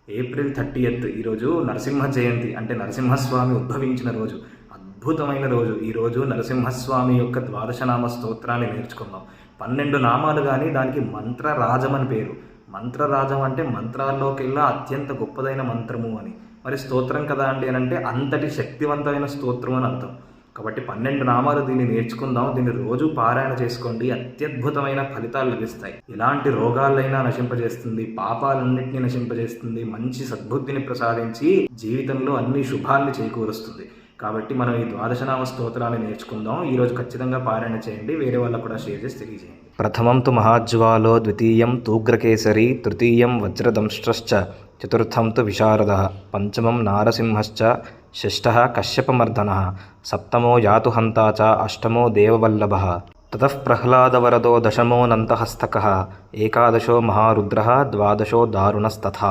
April 30th ఈరోజు నరసింహ జయంతి, అంటే నరసింహస్వామి ఉద్భవించిన రోజు. అద్భుతమైన రోజు. ఈరోజు నరసింహస్వామి యొక్క ద్వాదశనామ స్తోత్రాన్ని నేర్చుకుందాం. 12 నామాలు కానీ దానికి మంత్రరాజం అని పేరు. మంత్రరాజం అంటే మంత్రాల్లోకెల్లా అత్యంత గొప్పదైన మంత్రము అని. మరి స్తోత్రం కదా అండి అని అంటే అంతటి శక్తివంతమైన స్తోత్రం అని అర్థం. కాబట్టి 12 నామాలు దీన్ని నేర్చుకుందాం. దీన్ని రోజు పారాయణ చేసుకోండి. అత్యద్భుతమైన ఫలితాలు లభిస్తాయి. ఎలాంటి రోగాలైనా నశింపజేస్తుంది, పాపాలన్నింటినీ నశింపజేస్తుంది, మంచి సద్బుద్ధిని ప్రసాదించి జీవితంలో అన్ని శుభాల్ని చేకూరుస్తుంది. కాబట్టి మనం ఈ ద్వాదశనామ స్తోత్రాన్ని నేర్చుకుందాం. ఈరోజు ఖచ్చితంగా పారాయణ చేయండి. వేరే వాళ్ళకు కూడా షేర్ చేసి తెలియజేయండి. ప్రథమం తు మహాజ్వాలో, ద్వితీయం తూగ్రకేసరి, తృతీయం వజ్రదంష్ట్రశ్చ, చతుర్థం తు విశారదః, పంచమం నారసింహశ్చ, షష్ఠः కశ్యపమర్దనः, సప్తమో యాతుహంతా చ, అష్టమో దేవవల్లభः, తతః ప్రహ్లాదవరదో, దశమో నంతహస్తకः, ఏకాదశో మహారుద్రः, ద్వాదశో దారుణస్తథా.